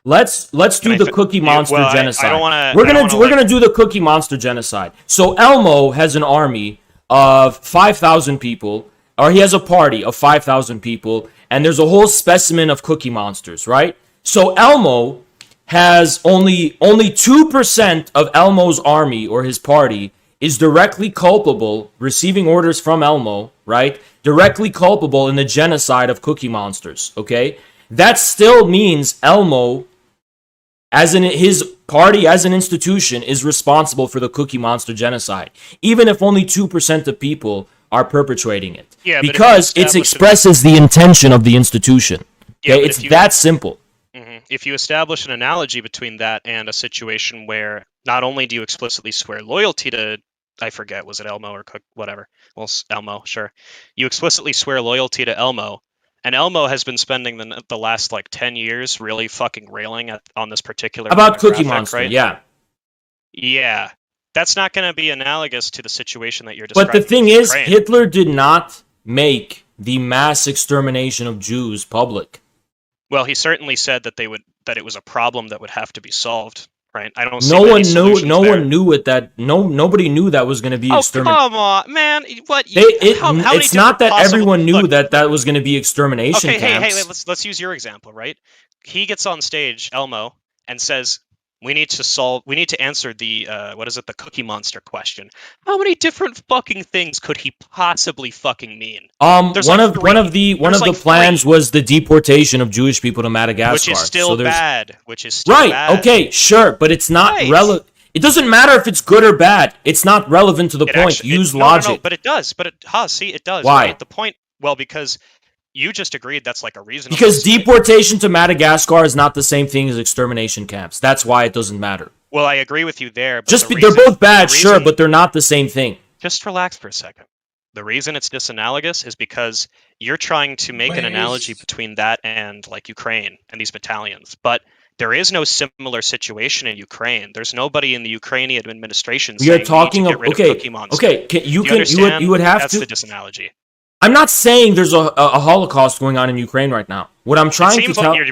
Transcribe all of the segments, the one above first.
Let's do the Cookie Monster genocide. I don't wanna, we're gonna do the Cookie Monster genocide. So Elmo has an army of 5,000 people, or he has a party of 5,000 people, and there's a whole specimen of Cookie Monsters, right? So Elmo has only 2% of Elmo's army or his party is directly culpable, receiving orders from Elmo, right? Directly culpable in the genocide of Cookie Monsters, okay? That still means Elmo, as in his party as an institution, is responsible for the Cookie Monster genocide, even if only 2% of people are perpetrating it. Yeah, because it expresses the intention of the institution. Okay, yeah, it's that simple. If you establish an analogy between that and a situation where not only do you explicitly swear loyalty to, I forget, was it Elmo or Cook, whatever. Well, Elmo, sure. You explicitly swear loyalty to Elmo, and Elmo has been spending the last, 10 years really fucking railing on this particular about Cookie Monster, right? Yeah. Yeah. That's not going to be analogous to the situation that you're describing. But the thing is, Hitler did not make the mass extermination of Jews public. Well, he certainly said that it was a problem that would have to be solved, right? I don't. No one knew it. Nobody knew that was going to be extermination. Oh, come on, man! What? It's not that everyone knew that was going to be extermination camps. Hey, let's use your example, right? He gets on stage, Elmo, and says, we need to answer the the Cookie Monster question. How many different fucking things could he possibly fucking mean? One of the plans was the deportation of Jewish people to Madagascar, which is still bad. Right? Okay, sure, but it's not relevant. It doesn't matter if it's good or bad. It's not relevant to the point. Use logic. No, but it does. But it does. Why? Right? The point. Well, because you just agreed that's a reasonable. Because deportation to Madagascar is not the same thing as extermination camps. That's why it doesn't matter. Well, I agree with you there. But they're both bad, sure, but they're not the same thing. Just relax for a second. The reason it's disanalogous is because you're trying to make an analogy between that and Ukraine and these battalions, but there is no similar situation in Ukraine. There's nobody in the Ukrainian administration saying we need to get rid of Cookie Monster. Okay, you would have that's to. That's the disanalogy. I'm not saying there's a Holocaust going on in Ukraine right now. What I'm trying to tell... you're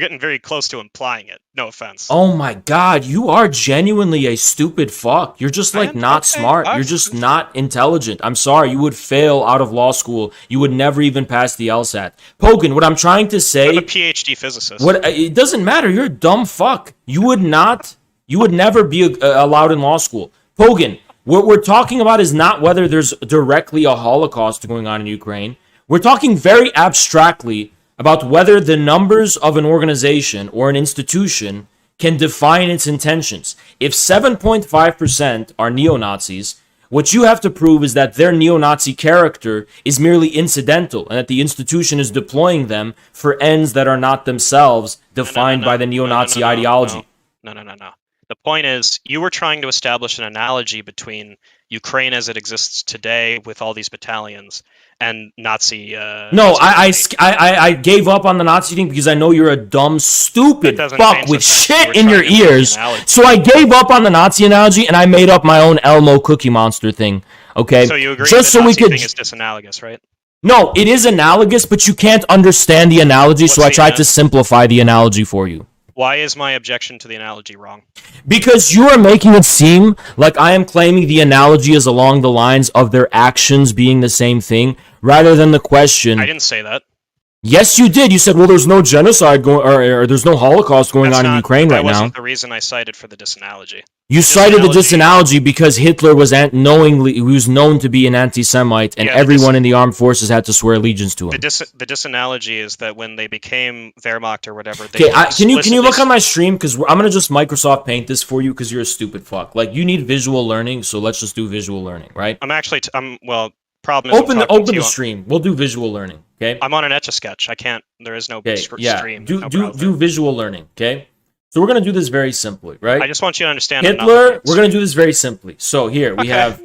getting very close to implying it. No offense. Oh my god, you are genuinely a stupid fuck. You're just not smart. You're just not intelligent. I'm sorry, you would fail out of law school. You would never even pass the LSAT. Pogan, what I'm trying to say... I'm a PhD physicist. It doesn't matter. You're a dumb fuck. You would never be allowed in law school. Pogan, what we're talking about is not whether there's directly a Holocaust going on in Ukraine. We're talking very abstractly about whether the numbers of an organization or an institution can define its intentions. If 7.5% are neo-Nazis, what you have to prove is that their neo-Nazi character is merely incidental and that the institution is deploying them for ends that are not themselves defined by the neo-Nazi ideology. No. The point is, you were trying to establish an analogy between Ukraine as it exists today with all these battalions and Nazi... No, I gave up on the Nazi thing because I know you're a dumb, stupid fuck with shit in your ears. So I gave up on the Nazi analogy and I made up my own Elmo Cookie Monster thing. Okay? So you agree that the Nazi thing is disanalogous, right? No, it is analogous, but you can't understand the analogy, so I tried to simplify the analogy for you. Why is my objection to the analogy wrong? Because you are making it seem like I am claiming the analogy is along the lines of their actions being the same thing, rather than the question... I didn't say that. Yes, you did. You said, well, there's no genocide going, or there's no Holocaust going on in Ukraine right now. That wasn't the reason I cited for the disanalogy. You cited the disanalogy because Hitler was known to be an anti-Semite, and everyone in the armed forces had to swear allegiance to him. The disanalogy is that when they became Wehrmacht or whatever... Okay, can you look on my stream? Because I'm going to just Microsoft Paint this for you because you're a stupid fuck. You need visual learning, so let's just do visual learning, right? Problem is open the stream. We'll do visual learning, okay? I'm on an Etch-a-Sketch. I can't... There is no stream. Do visual learning, okay? So we're going to do this very simply, right? I just want you to understand... Hitler, we're going to do this very simply. So here, we have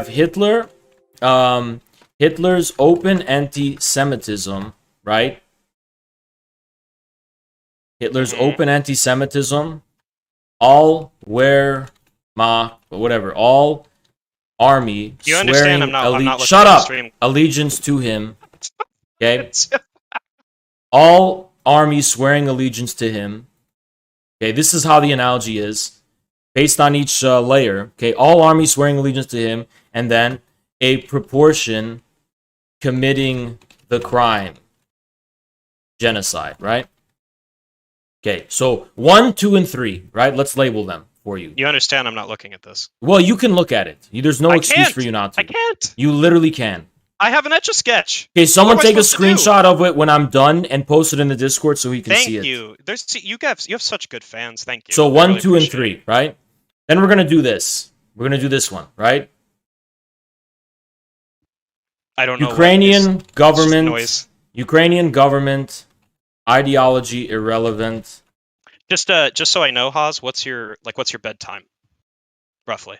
Hitler, Hitler's open anti-Semitism, right? Hitler's open anti-Semitism, all army you understand I'm not shut up! Allegiance to him, okay? All army swearing allegiance to him, Okay, this is how the analogy is. Based on each layer, okay, all armies swearing allegiance to him, and then a proportion committing the crime. Genocide, right? Okay, so 1, 2, and 3, right? Let's label them for you. You understand I'm not looking at this. Well, you can look at it. There's no excuse for you not to. I can't. You literally can. I have an Etch-a-Sketch. Okay, someone take a supposed to do? screenshot of it when I'm done and post it in the Discord so he can see it. Thank you. You have such good fans. Thank you. So I 1, really 2, and appreciate 3, it. right? Then we're gonna do this. We're gonna do this one, right? I don't know. Ukrainian government. Noise. Ukrainian government. Ideology irrelevant. Just so I know, Haz, what's your bedtime, roughly?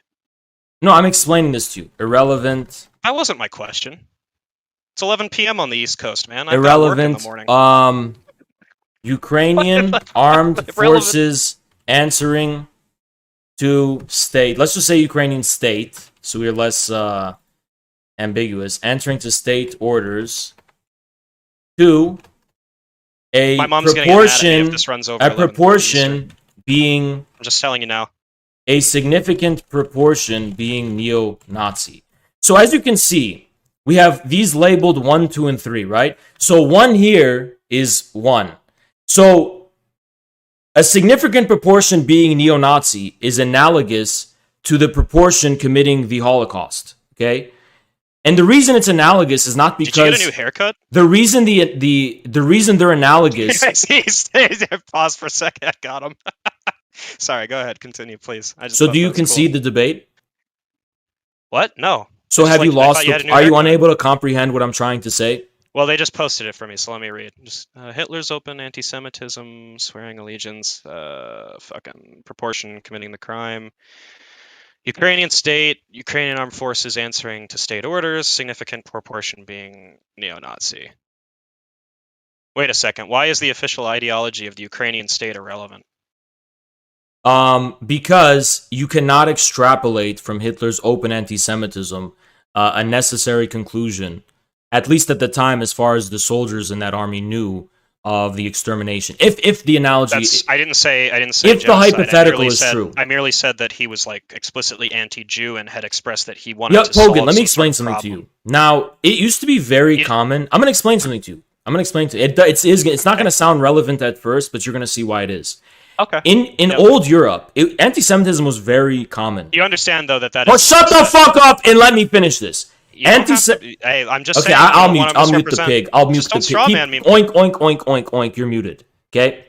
No, I'm explaining this to you. Irrelevant. That wasn't my question. It's 11 p.m. on the East Coast, man. I've got work in the Irrelevant. morning. Ukrainian armed forces answering to state. Let's just say Ukrainian state, so we're less ambiguous. Answering to state orders to a My mom's gonna get mad at me if proportion. this runs over A 11 p.m. proportion Eastern. being I'm just telling you now. a significant proportion being neo-Nazi. So as you can see, we have these labeled 1, 2, and 3, right? So 1 here is 1. So a significant proportion being neo-Nazi is analogous to the proportion committing the Holocaust, okay? And the reason it's analogous is not because... Did you get a new haircut? The reason the reason they're analogous... Pause for a second. I got him. Sorry, go ahead. Continue, please. So do you concede the debate? What? No. So have you lost... Are you haircut. unable to comprehend what I'm trying to say? Well, they just posted it for me, so let me read. Just Hitler's open anti-Semitism, swearing allegiance, fucking proportion committing the crime. Ukrainian state, Ukrainian armed forces answering to state orders, significant proportion being neo-Nazi. Wait a second. Why is the official ideology of the Ukrainian state irrelevant? Because you cannot extrapolate from Hitler's open anti-Semitism a necessary conclusion, at least at the time, as far as the soldiers in that army knew of the extermination. If the analogy, I didn't say. if genocide. the hypothetical is true, I merely said that he was like explicitly anti-Jew and had expressed that he wanted yeah, to solve Pogan, let me explain some something to problem. you. Now, it used to be very common. I'm going to explain something to you. It's not going to sound relevant at first, but you're going to see why it is. Okay. In old Europe, anti-Semitism was very common. You understand though that Well, shut the fuck up and let me finish this. Hey, I'm just okay, saying. I'll mute the pig. I'll mute the pig. Just don't strawman me. Oink, oink, oink, oink, oink. You're muted. Okay?